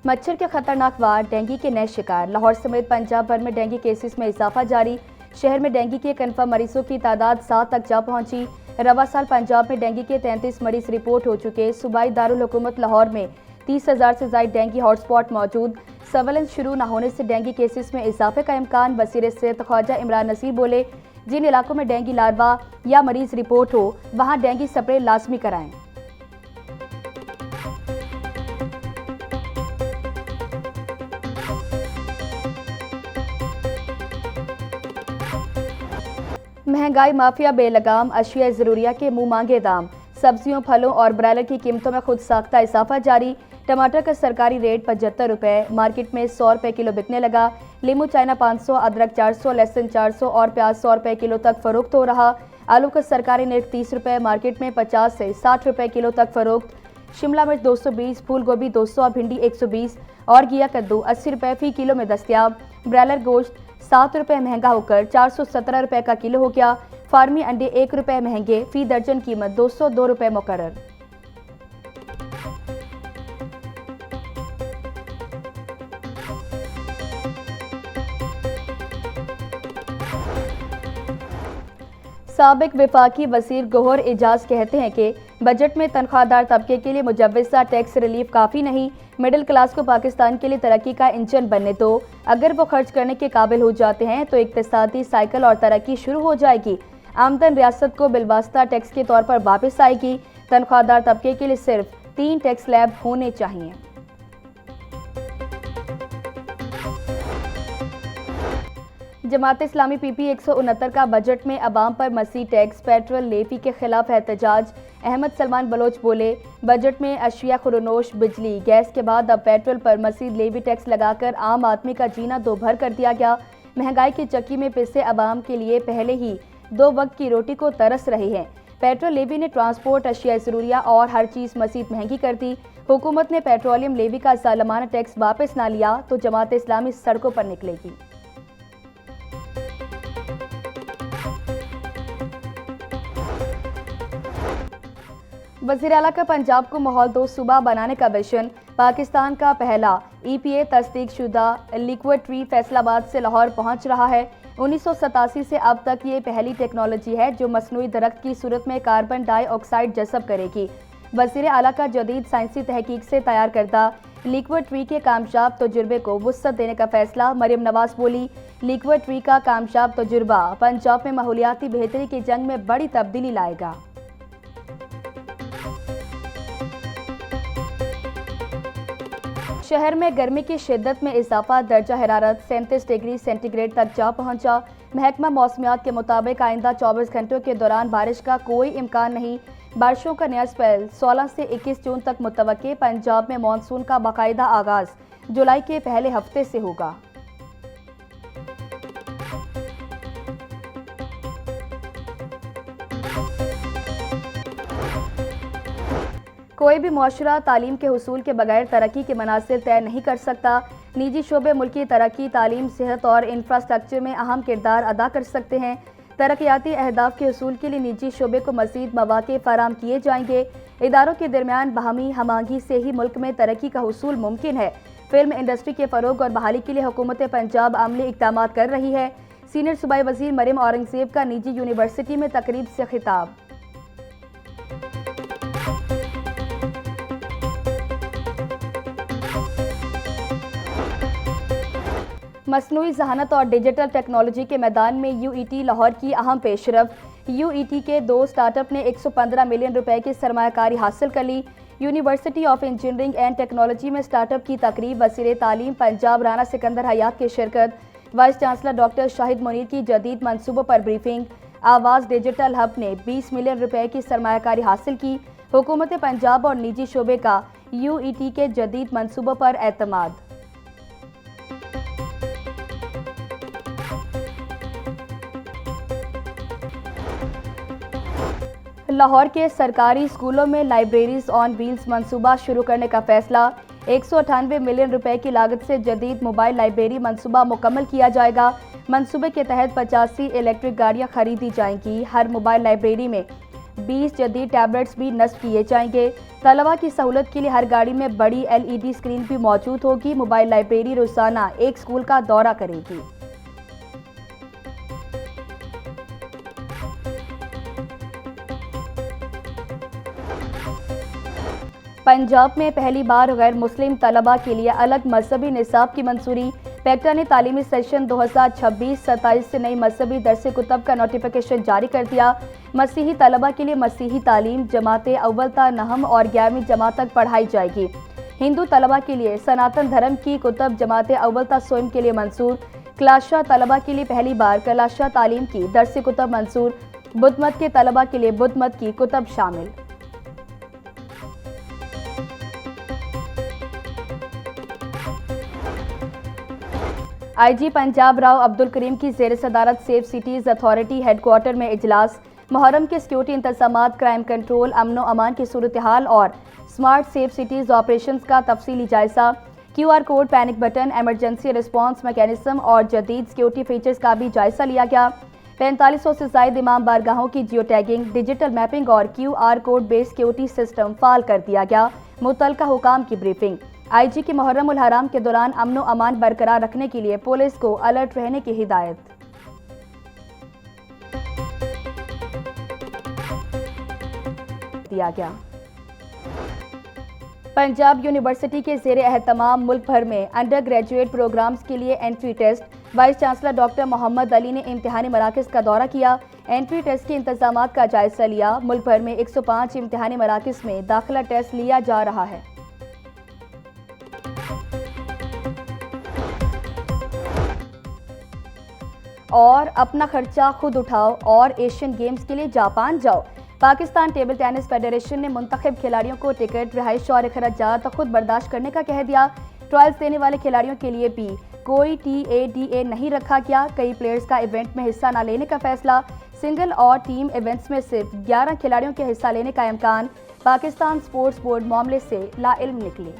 मच्छर के खतरनाक वार, डेंगू के नए शिकार। लाहौर समेत पंजाब भर में डेंगू केसेस में इजाफा जारी। शहर में डेंगू के कन्फर्म मरीजों की तादाद 7 तक जा पहुंची। रवा साल पंजाब में डेंगू के 33 मरीज रिपोर्ट हो चुके। सूबाई दारुल हुकूमत लाहौर में 30,000 से ज्यादा डेंगू हॉटस्पॉट मौजूद। सर्वेलेंस शुरू न होने से डेंगू केसेस में इजाफे का इम्कान। वज़ीर सेहत ख्वाजा इमरान नसीर बोले, जिन इलाकों में डेंगू लार्वा या मरीज रिपोर्ट हो वहां डेंगू स्प्रे लाजमी कराएं। महंगाई माफिया बेलगाम, अशिया ज़रूरिया के मुंह मांगे दाम। सब्जियों, फलों और ब्रायलर की कीमतों में खुद साख्ता इजाफा जारी। टमाटर का सरकारी रेट 75 रुपये, मार्केट में 100 रुपये किलो बिकने लगा। लीमू चाइना 500, अदरक 400, लहसुन 400 और प्याज 100 रुपये किलो तक फरोख्त हो रहा। आलू का सरकारी रेट 30 रुपये, मार्केट में 50 से 60 रुपये किलो तक फरोख्त। शिमला मिर्च 220, फूल गोभी 200 और भिंडी 120 और घिया कद्दू 80 रुपये फी किलो में दस्तियाब। ब्रायलर गोश्त 7 रुपये महंगा होकर 417 रुपये का किलो हो गया। फार्मी अंडे 1 रुपये महंगे, फी दर्जन कीमत 202 रुपये मुकर्रर। साबिक विफाकी वज़ीर गौहर एजाज कहते हैं कि बजट में तनख्वाहदार तबके के लिए मुजव्वज़ा टैक्स रिलीफ काफ़ी नहीं। मिडिल क्लास को पाकिस्तान के लिए तरक्की का इंजन बनने दो। अगर वो खर्च करने के काबिल हो जाते हैं तो इक्तिसादी साइकिल और तरक्की शुरू हो जाएगी। आमदन रियासत को बिलवास्ता टैक्स के तौर पर वापस आएगी। तनख्वाहदार तबके के लिए सिर्फ 3 टैक्स स्लैब होने चाहिए। जमात इस्लामी पीपी 169 का बजट में अवाम पर मसीह टैक्स, पेट्रोल लेवी के खिलाफ एहतजाज। अहमद सलमान बलोच बोले, बजट में अशिया खुरनोश, बिजली, गैस के बाद अब पेट्रोल पर मसीह लेवी टैक्स लगाकर आम आदमी का जीना दोभर कर दिया गया। महंगाई की चक्की में पिसे अवाम के लिए पहले ही 2 वक्त की रोटी को तरस रहे हैं। पेट्रोल लेवी ने ट्रांसपोर्ट, अशिया ज़रूरिया और हर चीज़ मज़ीद महंगी कर दी। हुकूमत ने पेट्रोलियम लेवी का सालाना टैक्स वापस ना लिया तो जमात इस्लामी सड़कों पर निकलेगी। वज़ीर आला का पंजाब को माहौल दोस्त सूबा बनाने का विजन। पाकिस्तान का पहला EPA तस्दीक शुदा लिक्विड ट्री फैसलाबाद से लाहौर पहुंच रहा है। 1987 से अब तक ये पहली टेक्नोलॉजी है जो मसनूई दरख्त की सूरत में कार्बन डाइऑक्साइड जज़ब करेगी। वज़ीर आला का जदीद साइंसी तहकीक से तैयार करदा लिक्विड ट्री के कामयाब तजुर्बे को वुसअत देने का फैसला। मरियम नवाज बोली, लिक्विड ट्री का कामयाब तजुर्बा पंजाब में माहौलियाती बेहतरी की जंग में बड़ी तब्दीली लाएगा। शहर में गर्मी की शिद्दत में इजाफा, दर्जा हरारत 37 डिग्री सेंटीग्रेड तक जा पहुंचा। महकमा मौसमियात के मुताबिक आइंदा 24 घंटों के दौरान बारिश का कोई इम्कान नहीं। बारिशों का नया स्पेल 16 से 21 जून तक मुतवक्के। पंजाब में मानसून का बाकायदा आगाज जुलाई के पहले हफ्ते से होगा। कोई भी मुआशरा तालीम के हुसूल के बगैर तरक्की के मनासिर तय नहीं कर सकता। निजी शोबे मुल्की तरक्की, तालीम, सेहत और इंफ्रास्ट्रक्चर में अहम किरदार अदा कर सकते हैं। तरक्याती अहदाफ के हुसूल के लिए निजी शोबे को मज़ीद मौक़े फराहम किए जाएंगे। इदारों के दरमियान बाहमी हमांगी से ही मुल्क में तरक्की का हुसूल मुमकिन है। फिल्म इंडस्ट्री के फ़रोग और बहाली के लिए हुकूमत पंजाब अमली इक़दाम कर रही है। सीनियर सूबाई वज़ीर मरियम औरंगज़ेब का निजी यूनिवर्सिटी में तकरीब से खिताब। मसनूई ज़हानत और डिजिटल टेक्नोलॉजी के मैदान में UET लाहौर की अहम पेशरफ। UET के 2 स्टार्टअप ने 115 मिलियन रुपए की सरमायाकारी हासिल कर ली। University of Engineering and Technology में स्टार्टअप की तकरीब। वज़ीर तालीम पंजाब राना सिकंदर हयात की शिरकत। Vice chancellor doctor Shahid Munir की जदीद मनसूबों पर ब्रीफिंग। आवाज़ डिजिटल हब ने 20 मिलियन रुपए की सरमायाकारी हासिल की। हुकूमत पंजाब और निजी शोबे का UET के जदीद मनसूबों पर एतमाद। लाहौर के सरकारी स्कूलों में लाइब्रेरीज ऑन व्हील्स मंसूबा शुरू करने का फैसला। 198 मिलियन रुपए की लागत से जदीद मोबाइल लाइब्रेरी मंसूबा मुकम्मल किया जाएगा। मंसूबे के तहत 85 इलेक्ट्रिक गाड़ियां खरीदी जाएंगी। हर मोबाइल लाइब्रेरी में 20 जदीद टैबलेट्स भी नस्ब किए जाएंगे। तलबा की सहूलत के लिए हर गाड़ी में बड़ी LED स्क्रीन भी मौजूद होगी। मोबाइल लाइब्रेरी रोजाना एक स्कूल का दौरा करेगी। पंजाब में पहली बार गैर मुस्लिम तलबा के लिए अलग मजहबी निसाब की मंजूरी। पैक्टा ने तालीमी सेशन 2026-27 से नई मजहबी दरस कुतब का नोटिफिकेशन जारी कर दिया। मसीही तलबा के लिए मसीही तालीम जमात अव्वल ता नहम और 11वीं जमात तक पढ़ाई जाएगी। हिंदू तलबा के लिए सनातन धर्म की कुतब जमात अव्वल ता सोम के लिए मंसूर। क्लाशा तलबा के लिए पहली बार क्लाशा तालीम की दरस कुतब मंसूर। बुद्ध मत के तलबा के लिए बुद्ध मत की कुतब शामिल। IG पंजाब राव अब्दुल करीम की ज़ेर सदारत सेफ सिटीज़ अथॉरिटी हेडक्वार्टर में इजलास। मुहर्रम के सिक्योरिटी इंतजामात, क्राइम कंट्रोल, अमनो अमान की सूरत हाल और स्मार्ट सेफ सिटीज़ ऑपरेशंस का तफसीली जायजा। QR code, panic button, emergency response mechanism और जदीद सिक्योरिटी फीचर्स का भी जायजा लिया गया। 4500 से ज़ायद इमाम बारगाहों की जियो टैगिंग, डिजिटल मैपिंग और QR code based security system फाल कर दिया गया। मुतलका हुकाम की ब्रीफिंग। IG की मुहर्रम उल हराम के दौरान अमनो अमान बरकरार रखने के लिए पुलिस को अलर्ट रहने की हिदायत। दिया गया। पंजाब यूनिवर्सिटी के ज़ेरे एहतमाम मुल्क भर में अंडर ग्रेजुएट प्रोग्राम्स के लिए entry test. Vice chancellor doctor Mohammad Ali ने इम्तिहानी मराकज़ का दौरा किया। एंट्री टेस्ट के इंतजामात का जायजा लिया। मुल्क भर में 105 इम्तिहानी मराकज़ में दाखिला टेस्ट लिया जा रहा है। और अपना खर्चा खुद उठाओ और एशियन गेम्स के लिए जापान जाओ। पाकिस्तान टेबल टेनिस फेडरेशन ने मुंतखब खिलाड़ियों को टिकट, रिहाइश और अखराजात खुद बर्दाश्त करने का कह दिया। ट्रायल्स देने वाले खिलाड़ियों के लिए भी कोई TADA नहीं रखा गया। कई प्लेयर्स का इवेंट में हिस्सा न लेने का फैसला। सिंगल और टीम इवेंट्स में सिर्फ 11 खिलाड़ियों के हिस्सा लेने का इम्कान। पाकिस्तान स्पोर्ट्स बोर्ड मामले से लाइल्म निकली।